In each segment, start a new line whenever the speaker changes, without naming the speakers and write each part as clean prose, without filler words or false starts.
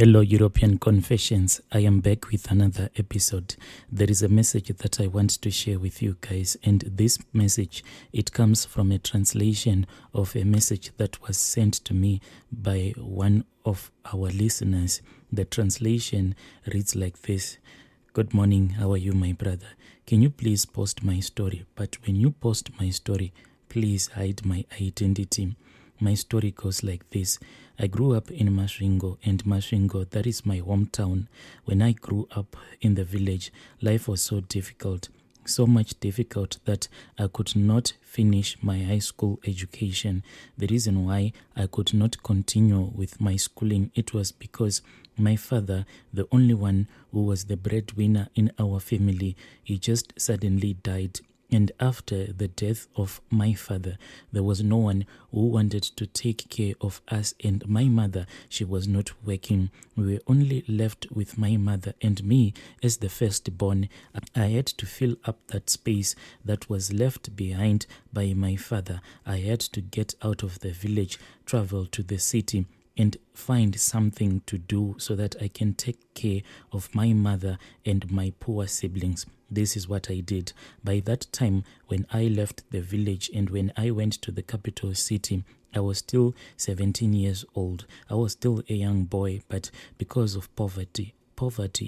Hello, European Confessions. I am back with another episode. There is a message that I want to share with you guys, and this message, it comes from a translation of a message that was sent to me by one of our listeners. The translation reads like this: Good morning, how are you, my brother? Can you please post my story? But when you post my story, please hide my identity. My story goes like this. I grew up in Masvingo, and Masvingo, that is my hometown. When I grew up in the village, life was so difficult. So much difficult that I could not finish my high school education. The reason why I could not continue with my schooling, it was because my father, the only one who was the breadwinner in our family, he just suddenly died. And after the death of my father, there was no one who wanted to take care of us. And my mother, she was not working. We were only left with my mother and me as the firstborn. I had to fill up that space that was left behind by my father. I had to get out of the village, travel to the city, and find something to do so that I can take care of my mother and my poor siblings. This is what I did. By that time, when I left the village and when I went to the capital city, I was still 17 years old. I was still a young boy, but because of poverty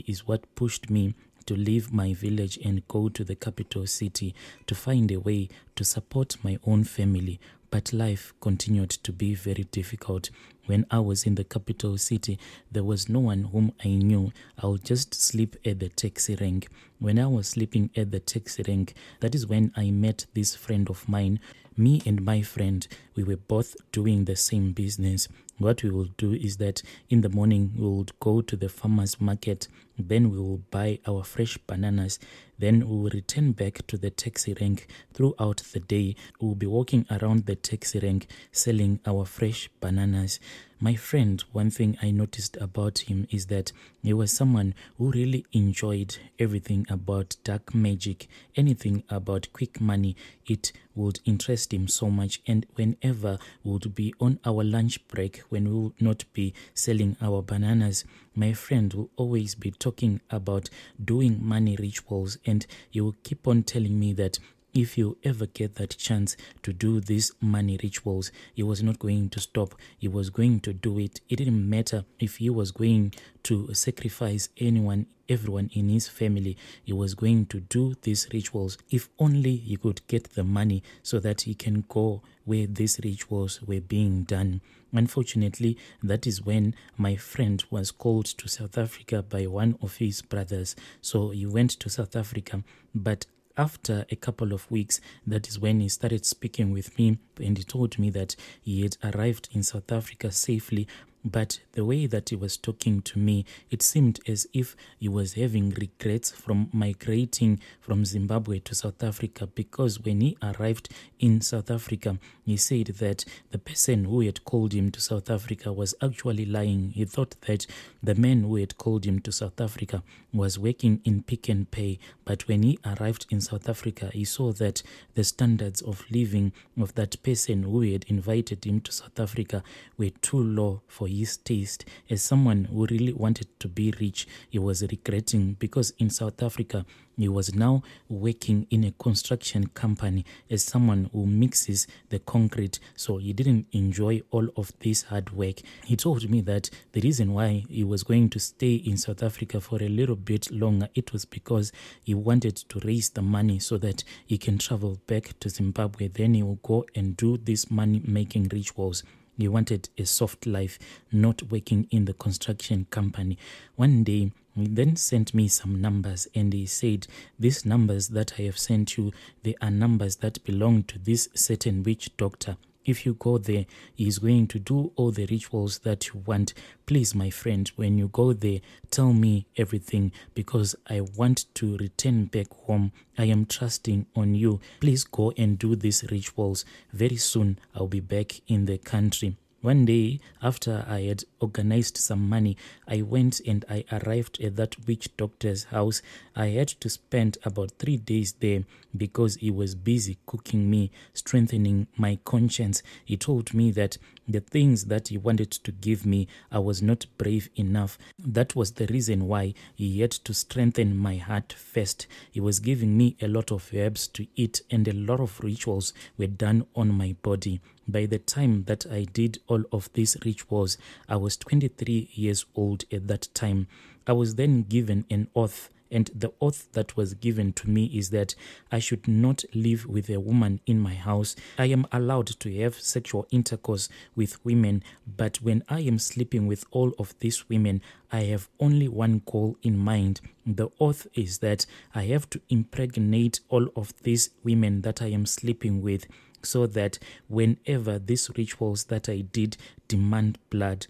is what pushed me to leave my village and go to the capital city to find a way to support my own family. But life continued to be very difficult. When I was in the capital city, there was no one whom I knew. I would just sleep at the taxi rank. When I was sleeping at the taxi rank, that is when I met this friend of mine. Me and my friend, we were both doing the same business. What we will do is that in the morning, we would go to the farmer's market. Then we will buy our fresh bananas. Then we will return back to the taxi rank. Throughout the day, we will be walking around the taxi rank selling our fresh bananas. My friend, one thing I noticed about him is that he was someone who really enjoyed everything about dark magic, anything about quick money. It would interest him so much. And whenever we would be on our lunch break, when we would not be selling our bananas, my friend will always be talking about doing money rituals, and he will keep on telling me that if you ever get that chance to do these money rituals, he was not going to stop. He was going to do it. It didn't matter if he was going to sacrifice everyone in his family. He was going to do these rituals if only he could get the money so that he can go where these rituals were being done. Unfortunately, that is when my friend was called to South Africa by one of his brothers. So he went to South Africa, but after a couple of weeks, that is when he started speaking with me, and he told me that he had arrived in South Africa safely. But the way that he was talking to me, it seemed as if he was having regrets from migrating from Zimbabwe to South Africa, because when he arrived in South Africa, he said that the person who had called him to South Africa was actually lying. He thought that the man who had called him to South Africa was working in Pick n Pay, but when he arrived in South Africa, he saw that the standards of living of that person who had invited him to South Africa were too low for his taste. As someone who really wanted to be rich, he was regretting, because in South Africa he was now working in a construction company as someone who mixes the concrete. So he didn't enjoy all of this hard work. He told me that the reason why he was going to stay in South Africa for a little bit longer, it was because he wanted to raise the money so that he can travel back to Zimbabwe. Then he will go and do these money-making rituals. He wanted a soft life, not working in the construction company. One day, he then sent me some numbers, and he said, these numbers that I have sent you, they are numbers that belong to this certain witch doctor. If you go there, he is going to do all the rituals that you want. Please, my friend, when you go there, tell me everything, because I want to return back home. I am trusting on you. Please go and do these rituals. Very soon, I'll be back in the country. One day, after I had organized some money, I went and I arrived at that witch doctor's house. I had to spend about 3 days there because he was busy cooking me, strengthening my conscience. He told me that the things that he wanted to give me, I was not brave enough. That was the reason why he had to strengthen my heart first. He was giving me a lot of herbs to eat, and a lot of rituals were done on my body. By the time that I did all of these rituals, I was 23 years old at that time. I was then given an oath, and the oath that was given to me is that I should not live with a woman in my house. I am allowed to have sexual intercourse with women, but when I am sleeping with all of these women, I have only one goal in mind. The oath is that I have to impregnate all of these women that I am sleeping with, so that whenever these rituals that I did demand blood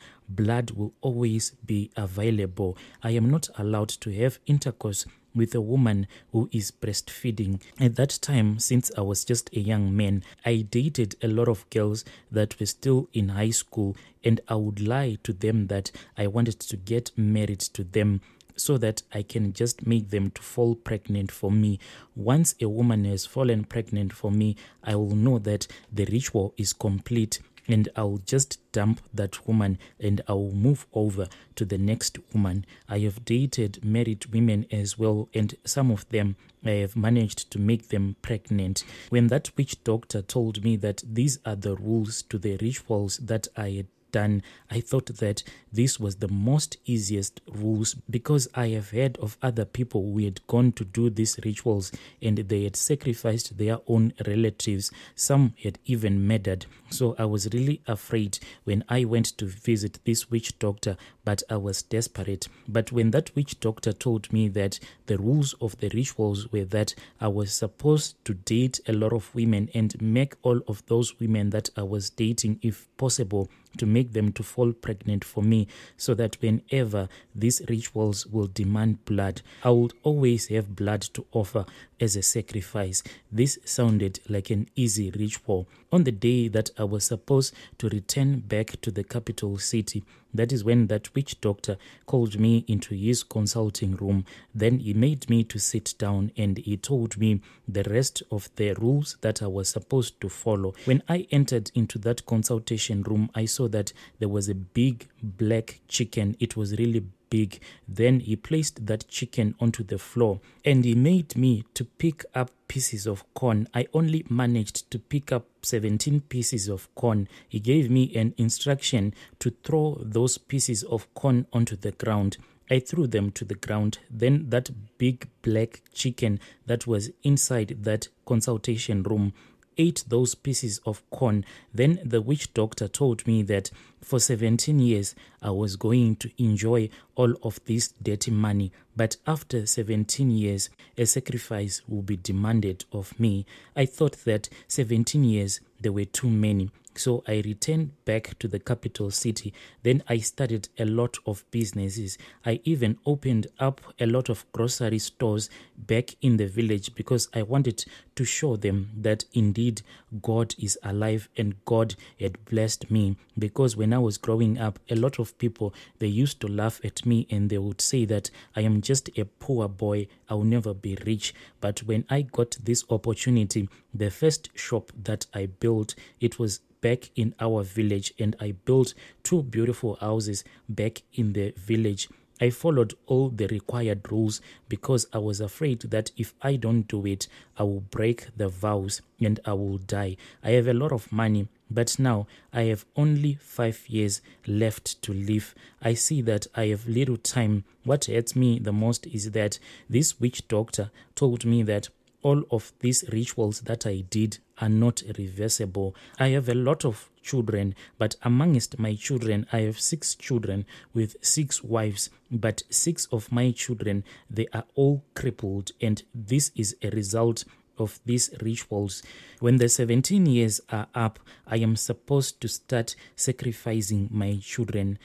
will always be available. I am not allowed to have intercourse with a woman who is breastfeeding. At that time, since I was just a young man, I dated a lot of girls that were still in high school, and I would lie to them that I wanted to get married to them so that I can just make them to fall pregnant for me. Once a woman has fallen pregnant for me, I will know that the ritual is complete, and I'll just dump that woman and I'll move over to the next woman. I have dated married women as well, and some of them I have managed to make them pregnant. When that witch doctor told me that these are the rules to the rituals that I had done, I thought that this was the most easiest rules, because I have heard of other people who had gone to do these rituals and they had sacrificed their own relatives. Some had even murdered. So I was really afraid when I went to visit this witch doctor, but I was desperate. But when that witch doctor told me that the rules of the rituals were that I was supposed to date a lot of women and make all of those women that I was dating, if possible, to make them to fall pregnant for me, so that whenever these rituals will demand blood, I would always have blood to offer as a sacrifice. This sounded like an easy ritual. On the day that I was supposed to return back to the capital city, that is when that witch doctor called me into his consulting room. Then he made me to sit down and he told me the rest of the rules that I was supposed to follow. When I entered into that consultation room, I saw that there was a big black chicken. It was really big. Then he placed that chicken onto the floor and he made me to pick up pieces of corn. I only managed to pick up 17 pieces of corn. He gave me an instruction to throw those pieces of corn onto the ground. I threw them to the ground. Then that big black chicken that was inside that consultation room ate those pieces of corn. Then the witch doctor told me that for 17 years I was going to enjoy all of this dirty money, but after 17 years a sacrifice will be demanded of me. I thought that 17 years there were too many. So I returned back to the capital city. Then I started a lot of businesses. I even opened up a lot of grocery stores back in the village because I wanted to show them that indeed God is alive and God had blessed me. Because when I was growing up, a lot of people, they used to laugh at me and they would say that I am just a poor boy, I will never be rich. But when I got this opportunity, the first shop that I built, it was back in our village, and I built 2 beautiful houses back in the village. I followed all the required rules because I was afraid that if I don't do it, I will break the vows and I will die. I have a lot of money, but now I have only 5 years left to live. I see that I have little time. What hurts me the most is that this witch doctor told me that all of these rituals that I did are not reversible. I have a lot of children, but amongst my children, I have 6 children with 6 wives, but 6 of my children, they are all crippled, and this is a result of these rituals. When the 17 years are up, I am supposed to start sacrificing my children.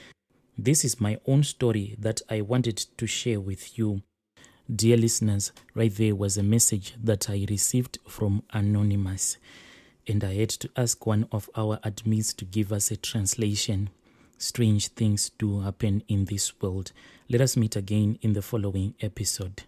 This is my own story that I wanted to share with you. Dear listeners, right there was a message that I received from Anonymous. and I had to ask one of our admins to give us a translation. Strange things do happen in this world. Let us meet again in the following episode.